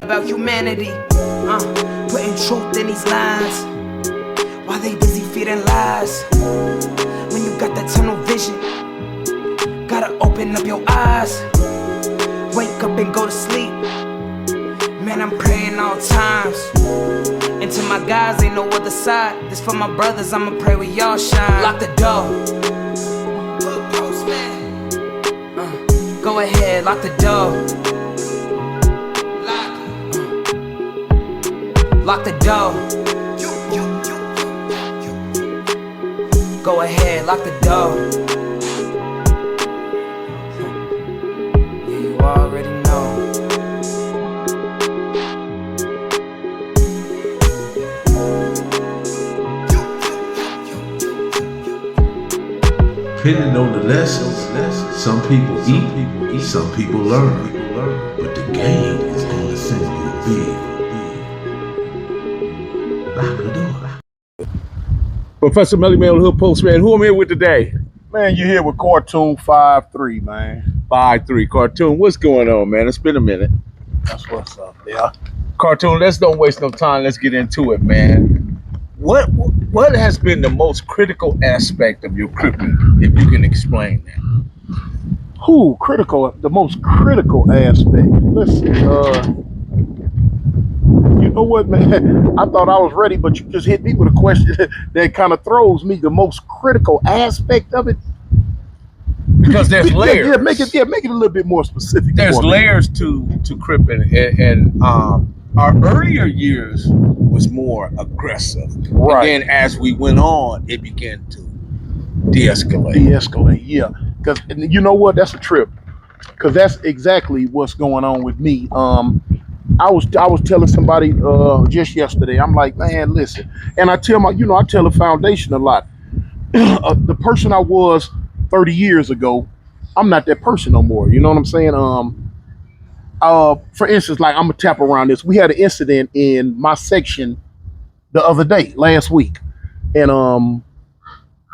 about humanity. Putting truth in these lines while they busy feeding lies. When you got that tunnel vision, gotta open up your eyes. Wake up and go to sleep. Man, I'm praying all times. And to my guys, ain't no other side. This for my brothers, I'ma pray we all shine. Lock the door. Go ahead, lock the door. Lock the door. Go ahead, lock the door. Yeah, you already know. Depending on the lessons, some people eat, some people learn. But the game is gonna send you a big. Lock the door. Professor Melly Mail, Dahoodpostman. Who I'm here with today? Man, you here with Cartoon 5-3, man. 5-3 Cartoon. What's going on, man? It's been a minute. That's what's up, yeah. Cartoon, let's don't waste no time. Let's get into it, man. What has been the most critical aspect of your Crippin, if you can explain that? The most critical aspect. Listen, you know what, man? I thought I was ready, but you just hit me with a question that kind of throws me. The most critical aspect of it? Because there's layers. Yeah, make it a little bit more specific. There's layers to Crippin, and our earlier years was more aggressive. Right. And then as we went on, it began to de-escalate. De-escalate, yeah. Because you know what? That's a trip. Because that's exactly what's going on with me. I was telling somebody just yesterday. I'm like, man, listen. And I tell the foundation a lot. The person I was 30 years ago, I'm not that person no more. You know what I'm saying? For instance, like I'm gonna tap around this. We had an incident in my section the other day, last week, and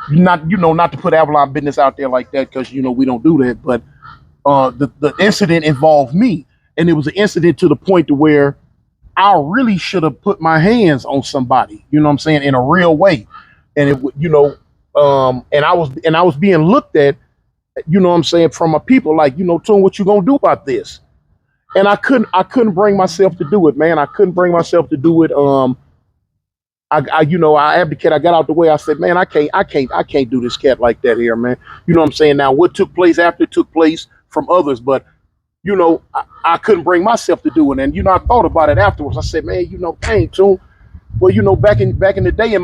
not to put Avalon business out there like that, because we don't do that. But the incident involved me, and it was an incident to the point to where I really should have put my hands on somebody. You know what I'm saying, in a real way, and it and I was being looked at, you know what I'm saying, from my people like, Tune, what you gonna do about this? And I couldn't bring myself to do it, man. I couldn't bring myself to do it. I abdicated. I got out the way. I said, man, I can't do this cat like that here, man. You know what I'm saying? Now, what took place after it took place from others, but I couldn't bring myself to do it. And I thought about it afterwards. I said, man, dang, Tune. Well, back in the day, in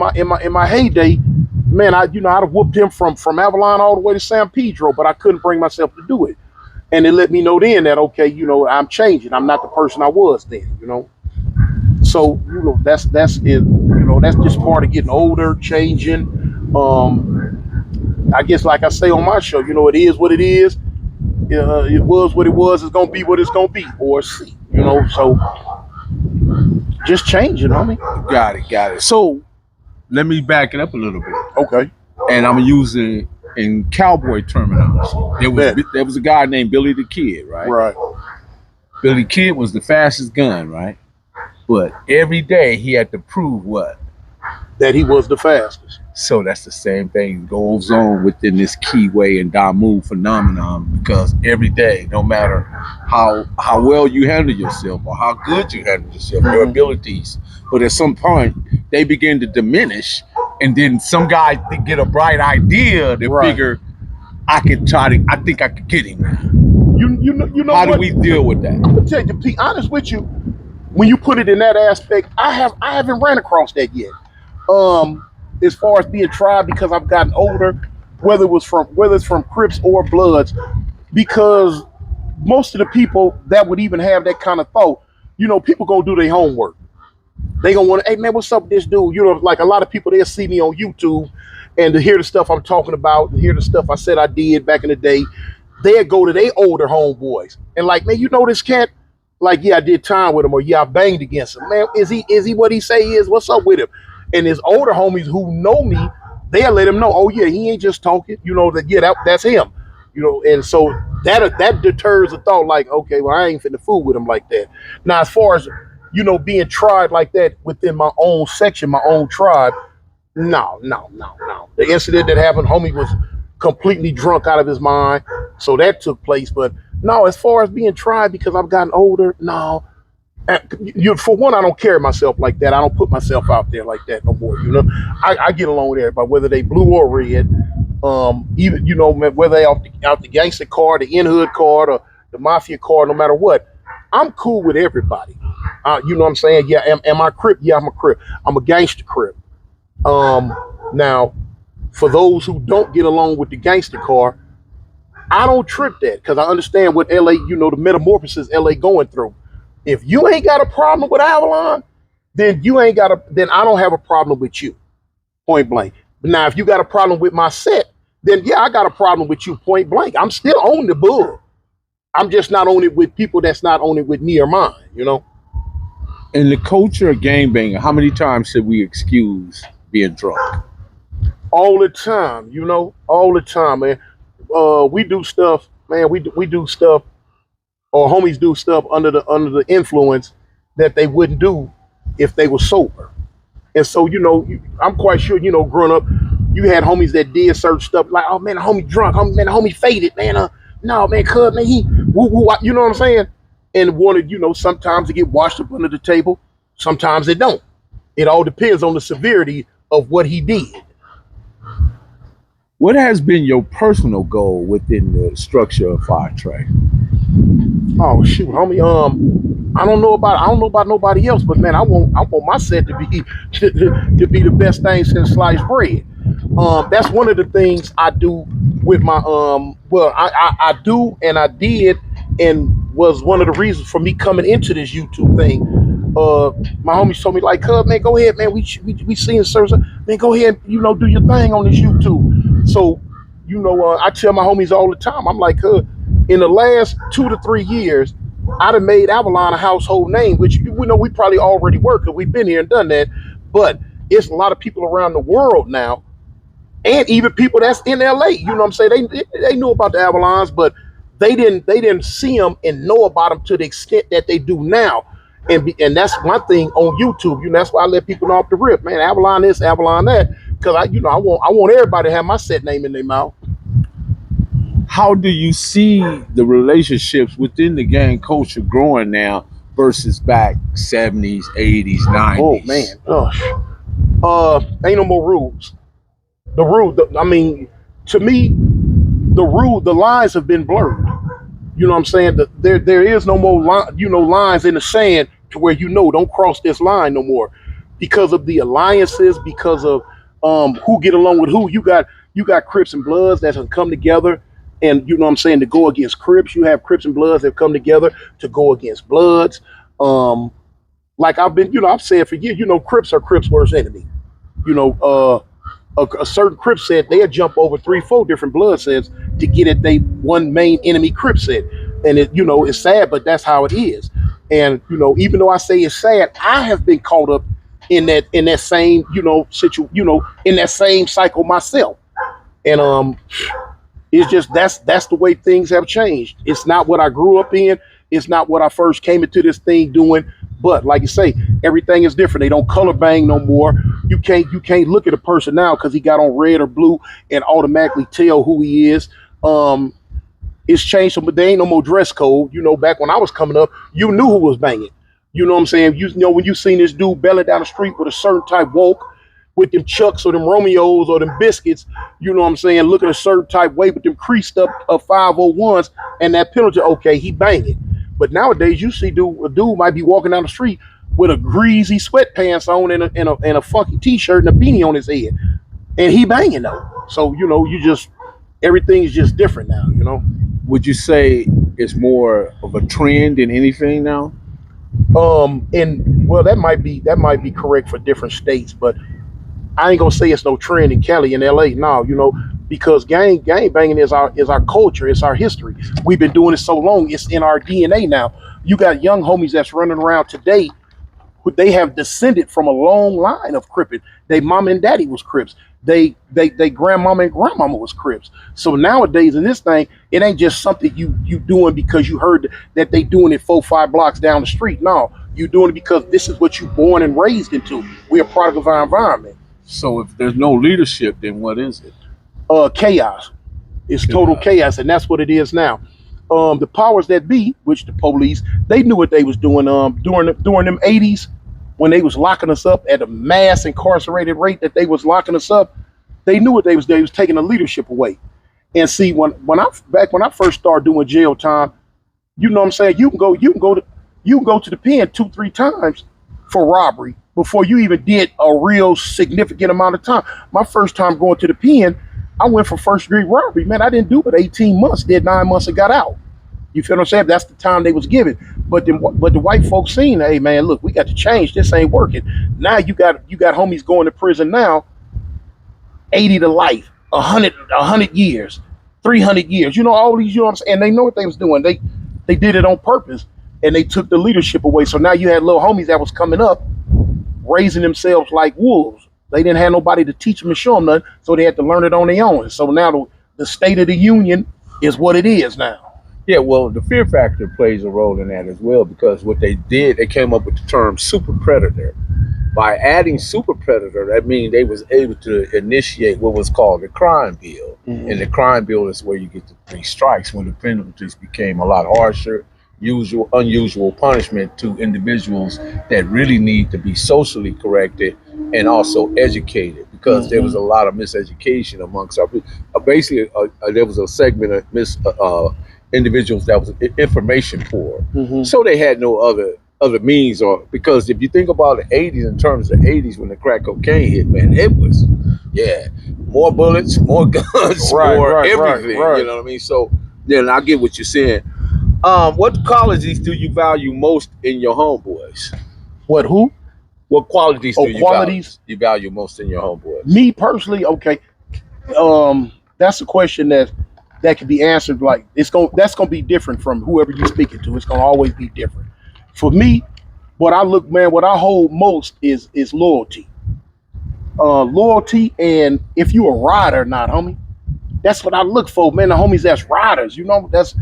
my heyday, man, I'd have whooped him from Avalon all the way to San Pedro, but I couldn't bring myself to do it. And it let me know then that, okay, I'm changing. I'm not the person I was then, So, that's it. That's just part of getting older, changing. I guess, like I say on my show, it is what it is. It was what it was. It's going to be what it's going to be, or see, so just changing, homie. Got it. So let me back it up a little bit. Okay. And I'm using in cowboy terminology. There was a guy named Billy the Kid, right? Right. Billy the Kid was the fastest gun, right? But every day he had to prove what? That he was the fastest. So that's the same thing goes on within this keyway and Damu phenomenon, because every day, no matter how well you handle yourself or how good you handle yourself, your abilities, but at some point they begin to diminish, and then some guy get a bright idea to figure I think I could get him now. You know how do we deal with that? I'm gonna tell you, to be honest with you, when you put it in that aspect, I haven't ran across that yet. As far as being tried, because I've gotten older, whether it's from Crips or Bloods, because most of the people that would even have that kind of thought, people gonna do their homework. They gonna want to, hey man, what's up with this dude? Like a lot of people, they'll see me on YouTube, and to hear the stuff I'm talking about, and hear the stuff I said I did back in the day, they'll go to their older homeboys and like, man, this cat? Like, yeah, I did time with him, or yeah, I banged against him. Man, is he what he say he is? What's up with him? And his older homies who know me, they'll let him know, oh yeah, he ain't just talking. That's him. And so that deters the thought, like, okay, well, I ain't finna fool with them like that. Now, as far as being tried like that within my own section, my own tribe, no, no, no, no. The incident that happened, homie was completely drunk out of his mind, so that took place. But no, as far as being tried because I've gotten older, no. For one, I don't carry myself like that. I don't put myself out there like that no more. I get along with everybody, whether they blue or red. Even whether they out the gangster card, the in-hood card, or the mafia card, no matter what, I'm cool with everybody. You know what I'm saying? Yeah, am I Crip? Yeah, I'm a Crip. I'm a gangster Crip. Now, for those who don't get along with the gangster card, I don't trip that because I understand what LA, the metamorphosis LA going through. If you ain't got a problem with Avalon, then I don't have a problem with you, point blank. Now, if you got a problem with my set, then yeah, I got a problem with you, point blank. I'm still on the bull. I'm just not on it with people that's not on it with me or mine, In the culture of gangbanging, how many times should we excuse being drunk? All the time, all the time, man. We do stuff, man. We do stuff, or homies do stuff under the influence that they wouldn't do if they were sober. And so, I'm quite sure, growing up, you had homies that did certain stuff like, oh man, the homie drunk, man, the homie faded, man. No, man, cuz, man, he, woo, woo, you know what I'm saying? And wanted, sometimes to get washed up under the table, sometimes it don't. It all depends on the severity of what he did. What has been your personal goal within the structure of Fire Track? Oh shoot, homie. I don't know about nobody else, but man, I want my set to be to be the best thing since sliced bread. That's one of the things I do with my well, I do and I did and was one of the reasons for me coming into this YouTube thing. My homies told me like, "Cub, man, go ahead, man. We seeing service, man. Go ahead, do your thing on this YouTube." So, I tell my homies all the time. I'm like, in the last 2 to 3 years, I'd have made Avalon a household name, which we probably already were because we've been here and done that. But it's a lot of people around the world now, and even people that's in LA. You know what I'm saying? They knew about the Avalons, but they didn't see them and know about them to the extent that they do now. And that's one thing on YouTube. That's why I let people know off the rip, man. Avalon this, Avalon that, because I want everybody to have my set name in their mouth. How do you see the relationships within the gang culture growing now versus back 70s, 80s, 90s? Oh man, ain't no more rules. To me, the lines have been blurred. You know what I'm saying? There is no more lines in the sand to where don't cross this line no more, because of the alliances, because of who get along with who. You got Crips and Bloods that have come together, and to go against Crips. You have Crips and Bloods that have come together to go against Bloods. Like I've said for years, Crips are Crips' worst enemy. A certain Crip set, they'll jump over 3-4 different blood sets to get at they one main enemy Crip set. And it's sad, but that's how it is. And, even though I say it's sad, I have been caught up in that same, in that same cycle myself. And it's just, that's the way things have changed. It's not what I grew up in. It's not what I first came into this thing doing. But like you say, everything is different. They don't color bang no more. You can't look at a person now because he got on red or blue and automatically tell who he is. It's changed, but there ain't no more dress code. Back when I was coming up, you knew who was banging. You know what I'm saying? When you seen this dude belling down the street with a certain type woke, with them Chucks or them Romeos or them biscuits, you know what I'm saying, looking a certain type way with them creased up 501s and that penalty, okay, he banging. But nowadays you see a dude might be walking down the street with a greasy sweatpants on and a funky t-shirt and a beanie on his head, and he banging though. So everything's just different now. Would you say it's more of a trend than anything now? And well, that might be correct for different states, but I ain't gonna say it's no trend in Cali and LA now, because gang banging is our culture, it's our history. We've been doing it so long, it's in our DNA now. You got young homies that's running around today who they have descended from a long line of Crippin. They mom and daddy was Crips. they grandmama and grandmama was Crips. So nowadays in this thing, it ain't just something you doing because you heard that they doing it 4-5 blocks down the street. No, you doing it because this is what you born and raised into. We're a product of our environment. So if there's no leadership, then what is it? Chaos. It's total chaos, and that's what it is now. The powers that be, which the police, they knew what they was doing during them 80s when they was locking us up at a mass incarcerated rate that they was locking us up. They knew what they was taking the leadership away. And see, when I first started doing jail time, you know what I'm saying, you can go to the pen 2-3 times for robbery before you even did a real significant amount of time. My first time going to the pen, I went for first degree robbery. Man, I didn't do it 18 months, did 9 months and got out. You feel what I'm saying? That's the time they was given. But the white folks seen, hey man, look, we got to change. This ain't working. Now you got homies going to prison now, 80 to life, 100 years, 300 years. You know, all these, you know what I'm saying? And they know what they was doing. They did it on purpose, and they took the leadership away. So now you had little homies that was coming up, raising themselves like wolves. They didn't have nobody to teach them and show them nothing, so they had to learn it on their own. So now the state of the union is what it is now. Yeah, well, the fear factor plays a role in that as well, because what they did, they came up with the term super predator. By adding super predator, that means they was able to initiate what was called the crime bill. And the crime bill is where you get the 3 strikes, when the penalties became a lot harsher, unusual punishment to individuals that really need to be socially corrected and also educated, because there was a lot of miseducation amongst our people. Basically, there was a segment of individuals that was information poor. So they had no other means, or because if you think about the 80s, in terms of the 80s when the crack cocaine hit, man, it was more bullets, more guns, more everything. You know what I mean? So then I get what you're saying. What qualities do you value most in your homeboys? What qualities do you value most in your homeboys? Me personally, okay. That's a question that can be answered like that's gonna be different from whoever you're speaking to. It's gonna always be different. For me, what I hold most is loyalty. Loyalty, and if you a rider or not, homie, that's what I look for, man. The homies that's riders, you know, that's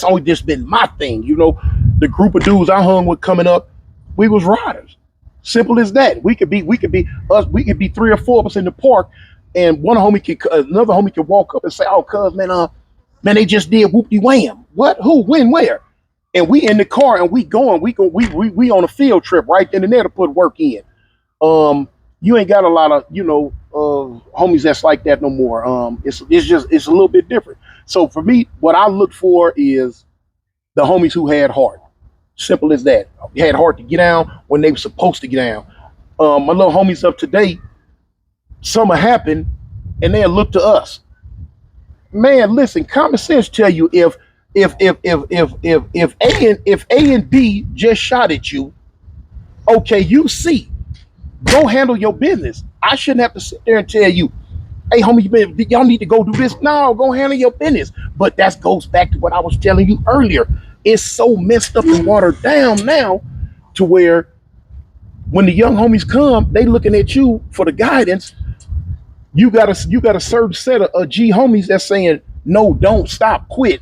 only just been my thing. You know, the group of dudes I hung with coming up, we was riders. Simple as that. We could be 3 or 4 of us in the park, and another homie could walk up and say, "Oh, cuz man, they just did whoop-de wham." What? Who? When? Where? And we in the car and we on a field trip right then and there to put work in. You ain't got a lot of homies that's like that no more. It's a little bit different. So for me, what I look for is the homies who had heart. Simple as that. Had heart to get down when they were supposed to get down. My little homies up today, something happened and they'll look to us. Man, listen, common sense tell you if A and B just shot at you, okay, you see, go handle your business. I shouldn't have to sit there and tell you, hey homie, y'all need to go do this. No, go handle your business. But that goes back to what I was telling you earlier. It's so messed up and watered down now to where when the young homies come, they looking at you for the guidance. You got a certain set of G homies that's saying, no, don't stop, quit.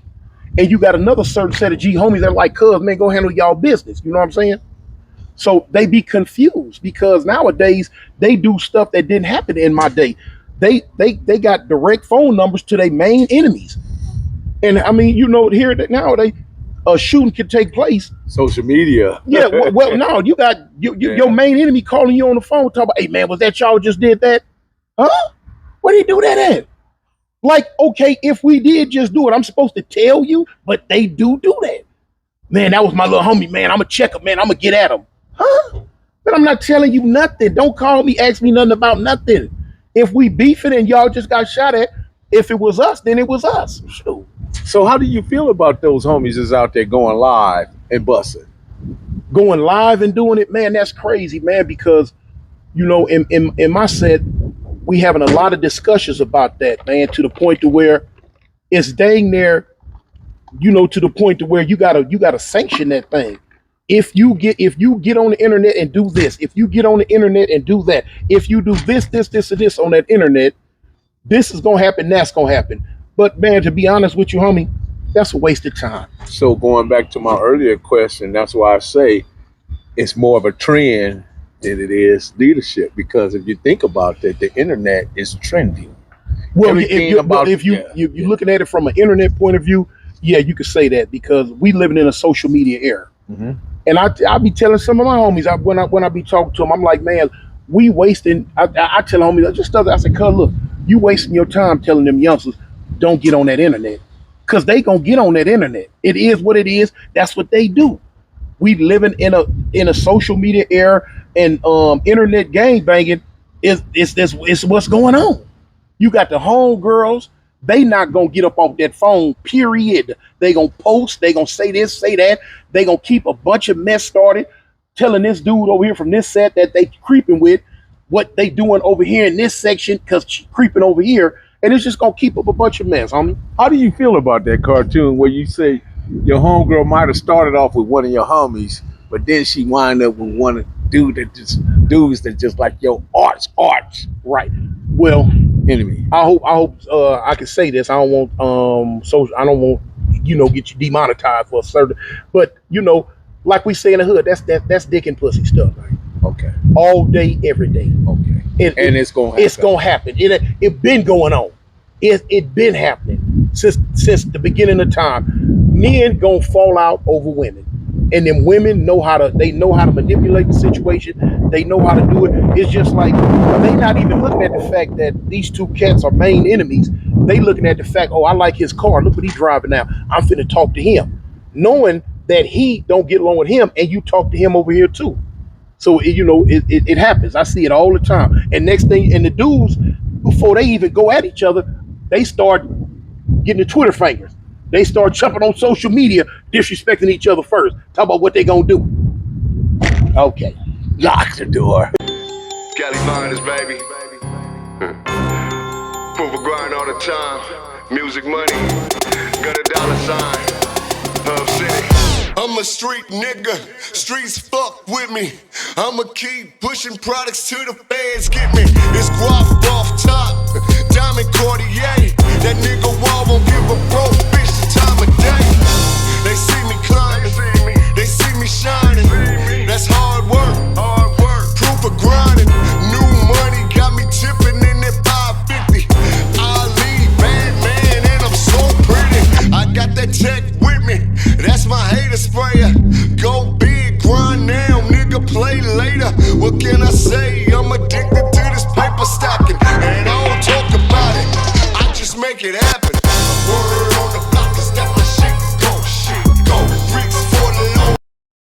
And you got another certain set of G homies that are like, cuz, man, go handle y'all business. You know what I'm saying? So they be confused because nowadays they do stuff that didn't happen in my day. They got direct phone numbers to their main enemies. And I mean, here nowadays, a shooting can take place. Social media. Yeah, well, no, you got your main enemy calling you on the phone, talking about, hey man, was that y'all just did that? Huh? Where did you do that at? Like, okay, if we did just do it, I'm supposed to tell you, but they do that. Man, that was my little homie, man. I'm going to check him, man. I'm going to get at him. Huh? But I'm not telling you nothing. Don't call me, ask me nothing about nothing. If we beefing and y'all just got shot at, if it was us, then it was us. Shoot. So how do you feel about those homies that's out there going live and busting? Going live and doing it, man, that's crazy, man, because, in my set, we having a lot of discussions about that, man, to the point to where it's dang near, to the point to where you gotta sanction that thing. If you get on the internet and do this, if you get on the internet and do that, if you do this, and this on that internet, this is gonna happen, that's gonna happen. But man, to be honest with you, homie, that's a waste of time. So going back to my earlier question, that's why I say it's more of a trend than it is leadership. Because if you think about it, the internet is trending. Well, if you're looking at it from an internet point of view, yeah, you could say that because we living in a social media era. Mm-hmm. And I be telling some of my homies, when I be talking to them, I'm like, man, we wasting. I tell homies, I said, cuz look, you wasting your time telling them youngsters don't get on that internet, cause they gonna get on that internet. It is what it is. That's what they do. We living in a social media era, and internet gang banging is what's going on. You got the homegirls. They not gonna get up off that phone, period. They gonna post, they gonna say this, say that. They gonna keep a bunch of mess started, telling this dude over here from this set that they creeping with what they doing over here in this section, cause she creeping over here, and it's just gonna keep up a bunch of mess, homie. How do you feel about that cartoon where you say your homegirl might have started off with one of your homies, but then she wind up with one dudes that just like your arch. Right. Well, enemy. I hope I can say this. I don't want get you demonetized for a certain, but like we say in the hood, that's dick and pussy stuff. Okay. All day, every day. Okay. And it's gonna happen. It's gonna happen. It been going on. It been happening since the beginning of time. Men gonna fall out over women, and then women know how to manipulate the situation. They know how to do it. It's just like they not even looking at the fact that these two cats are main enemies. They looking at the fact, oh, I like his car. Look what he's driving now. I'm finna talk to him, knowing that he don't get along with him, and you talk to him over here too. So it happens. I see it all the time. And next thing, and the dudes, before they even go at each other, they start getting the Twitter fingers. They start jumping on social media, disrespecting each other first. Talk about what they gonna do. Okay, lock the door. Cali Finest, baby. Proof of grind all the time. Music money. Got a dollar sign. Hub City. I'm a street nigga, streets fuck with me. I'ma keep pushing products till the fans get me. It's guap off top, diamond Cartier.